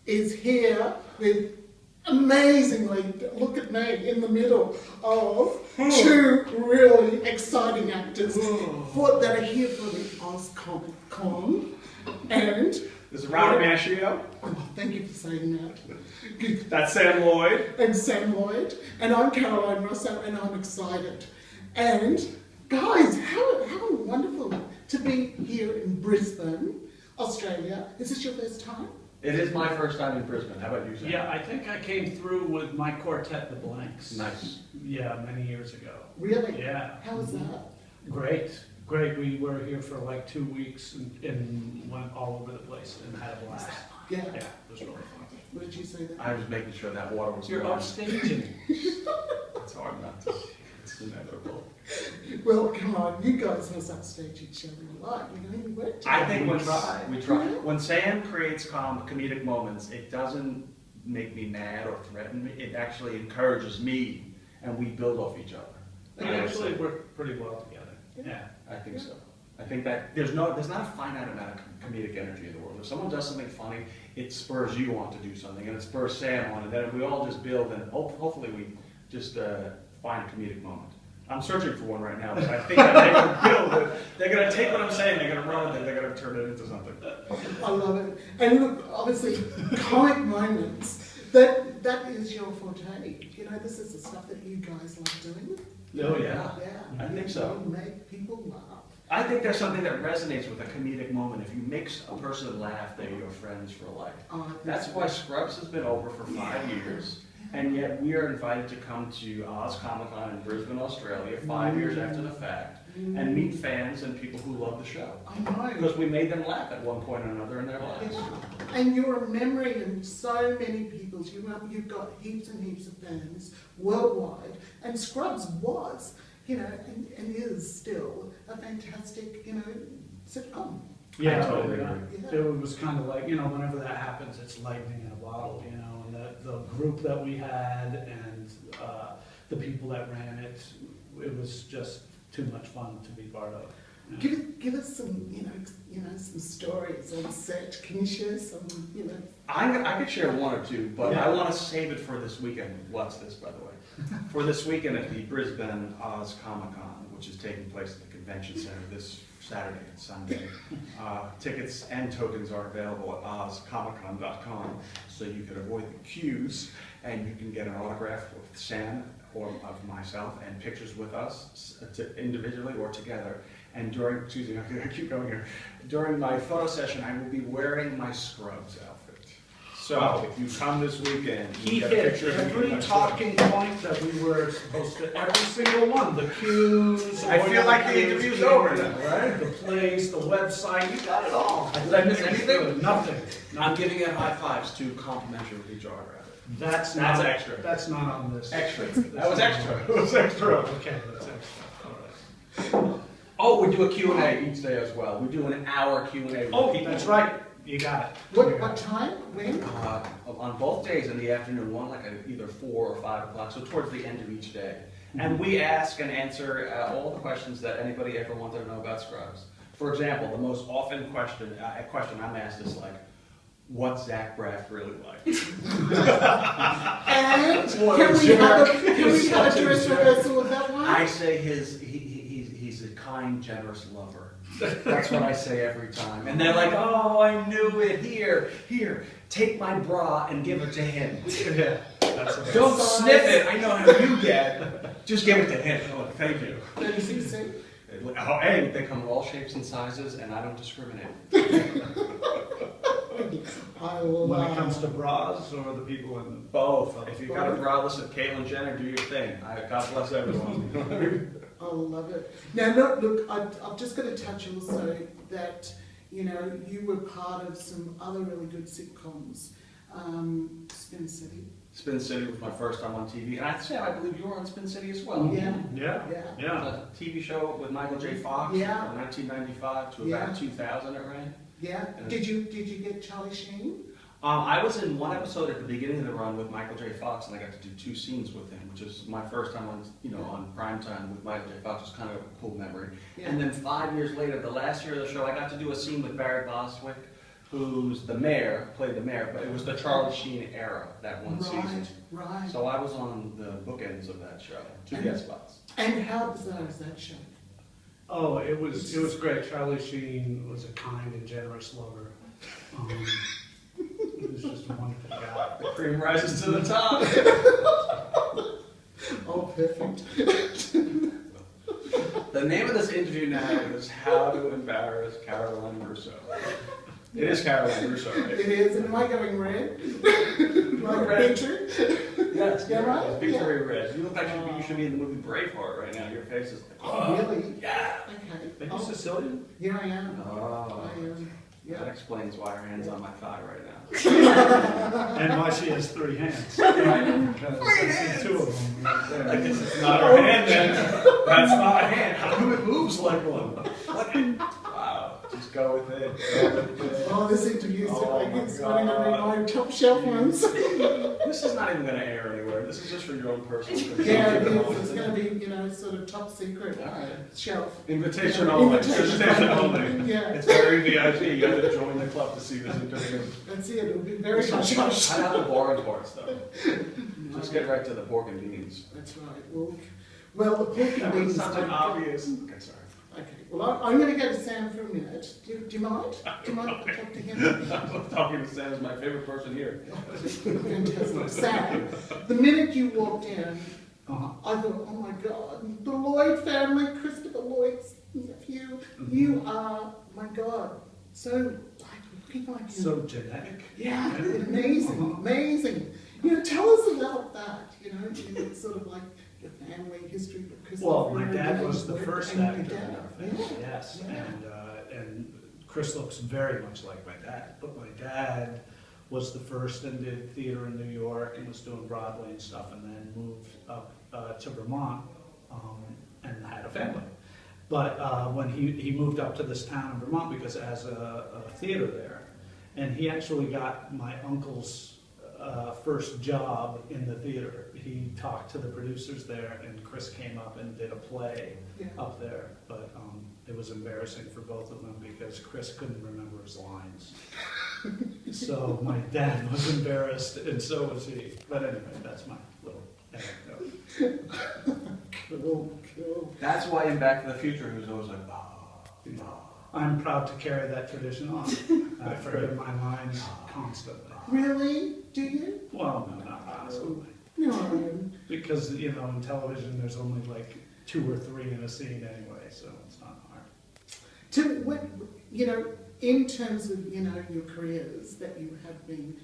is here with amazingly, look at me, in the middle of two really exciting actors that are here for the Oz Comic Con. And this is Robert Maschio. Oh, thank you for saying that. That's Sam Lloyd. And Sam Lloyd. And I'm Caroline Russo, and I'm excited. And guys, how wonderful to be here in Brisbane, Australia. Is this your first time? It is my first time in Brisbane. How about you, Sam? Yeah, I think I came through with my quartet, The Blanks. Nice. Yeah, many years ago. Really? Yeah. How was that? Great. We were here for like 2 weeks and went all over the place and had a blast. Yeah. Yeah, it was really fun. What did you say there? I was making sure that water was You're gone. upstaging. It's hard not to. It's inevitable. Well, come on, you guys must upstage each other a lot. You know, you work together. I think we try. Yeah. When Sam creates comedic moments, it doesn't make me mad or threaten me. It actually encourages me, and we build off each other. We actually work pretty well together. Yeah. I think so. I think that there's not a finite amount of comedic energy in the world. If someone does something funny, it spurs you on to do something, and it spurs Sam on, and then we all just build, and hopefully we just find a comedic moment. I'm searching for one right now, but I think that they can build it. They're going to take what I'm saying, they're going to run with it, they're going to turn it into something. I love it. And look, obviously, comic moments, that is your forte. You know, this is the stuff that you guys like doing. Oh, yeah. Yeah. I think so. You make people laugh. I think there's something that resonates with a comedic moment. If you make a person laugh, they're your friends for life. That's why Scrubs has been over for 5 years, and yet we are invited to come to Oz Comic Con in Brisbane, Australia, 5 years after the fact, and meet fans and people who love the show. I know. Because we made them laugh at one point or another in their lives. Yeah. And you're a memory in so many people's. You've got heaps and heaps of fans worldwide, and Scrubs was, you know, and is still a fantastic, you know, sitcom. Yeah, I totally agree. Yeah. It was kind of like, you know, whenever that happens, it's lightning in a bottle, you know, and the group that we had and the people that ran it, it was just too much fun to be part of. Yeah. Give us some, you know, some stories on set. Can you share some, you know? I could share one or two, but Yeah. I want to save it for this weekend. Watch this, by the way. For this weekend at the Brisbane Oz Comic Con, which is taking place at the Convention Center this Saturday and Sunday. Tickets and tokens are available at ozcomiccon.com, so you can avoid the queues, and you can get an autograph with Sam or of myself and pictures with us individually or together. And during, excuse me, I keep going here. During my photo session, I will be wearing my Scrubs outfit. So if you come this weekend, He you get a hit picture of me every in my talking point that we were supposed to, every single one, the cues. I feel like the interview's over now, right? The place, the website, you got it all. Did I miss anything? Nothing. I'm giving out high fives to complimentary with each autograph. That's That's not extra. That's not on this. Extra. That was extra. It was extra. Okay, that's extra. All right. Oh, we do a Q&A each day as well. We do an hour Q&A with Oh, people. that's right. You got it. What time? When? On both days in the afternoon, one like at either 4 or 5 o'clock, so towards the end of each day. And we ask and answer all the questions that anybody ever wanted to know about Scrubs. For example, the most often question I'm asked is like, what's Zach Braff really like? And What can a we jerk. have a dress rehearsal of that one? I say he's a kind, generous lover. That's what I say every time. And they're like, oh, I knew it. Here, take my bra and give it to him. Yeah, that's okay. Don't sniff it. I know how you get. Just give it to him. Oh, thank you. 36. Oh, hey, they come in all shapes and sizes, and I don't discriminate. When it comes to bras or the people in Both. If you got a bra, listen, Caitlyn Jenner, do your thing. God bless everyone. I love it. Now, look, I've just got to touch also that, you know, you were part of some other really good sitcoms. Spin City. Spin City was my first time on TV, and I believe you were on Spin City as well. Yeah. Yeah. A TV show with Michael J. Fox Yeah. from 1995 to about 2000, it ran. Yeah. Did you get Charlie Sheen? I was in one episode at the beginning of the run with Michael J. Fox, and I got to do 2 scenes with him, which is my first time on, on primetime with Michael J. Fox. Was kind of a cool memory. Yeah. And then 5 years later, the last year of the show, I got to do a scene with Barry Bostwick, who's the mayor, played the mayor, but it was the Charlie Sheen era, that one season. Right. So I was on the bookends of that show, 2 guest spots. And how bizarre is that show? Oh, it was great. Charlie Sheen was a kind and generous lover. He was just a wonderful guy. The cream rises to the top. Oh, perfect. The name of this interview now is How to Embarrass Caroline Russo. It is Caroline Russo, right? It is, and am I going red? Like Red. picture? Yes, Yeah, right? it's Victoria Red. You look like you should be in the movie Braveheart right now. Your face is like, Oh, really? yeah. Okay. Are you Sicilian? Yeah, I am. Oh, I am. that Yeah. explains why her hand's on my thigh right now. And why she has 3 hands. Because I see 2 of them right there. I guess it's not her hand then. That's not a hand. How come it moves like one? What? Wow. Just go with it. Oh, this interview's Oh like my it's running under God. my top shelf ones. This is not even going to air anywhere. This is just for your own personal consumption. Yeah, it is. It's going to be, sort of top secret All right. shelf. Invitation only. Invitation Invitation only. only. Yeah. It's very VIP. You have to join the club to see this interview. That's it. It'll be very hush hush. I have the boring parts though. Just get right to the pork and beans. That's right. Well, the pork and That was beans. such an obvious. Okay, sorry. Okay. Well, I'm going to go to Sam for a minute. Do you mind? Do you mind if I talk to him? Talking to Sam is my favorite person here. Fantastic. Sam, the minute you walked in, Uh-huh. I thought, oh my God, the Lloyd family, Christopher Lloyd's nephew, you are, my God, so looking like him. So genetic. Yeah, amazing, amazing. Tell us about that, sort of like your family history. Well, my dad was the first and your actor in dad. our family, Yeah. yes. Yeah. And Chris looks very much like my dad. But my dad was the first and did theater in New York and was doing Broadway and stuff, and then moved up to Vermont and had a family. But when he moved up to this town in Vermont because it has a theater there, and he actually got my uncle's first job in the theater. He talked to the producers there, and Chris came up and did a play Yeah. up there. But it was embarrassing for both of them because Chris couldn't remember his lines. So my dad was embarrassed, and so was he. But anyway, that's my little anecdote. Cool. That's why in Back to the Future, he was always like, oh. I'm proud to carry that tradition on. I forget my lines constantly. Really? Do you? Well, no, not constantly. No. Because, in television, there's only like 2 or 3 in a scene anyway, so it's not hard. In terms of, your careers that you have been,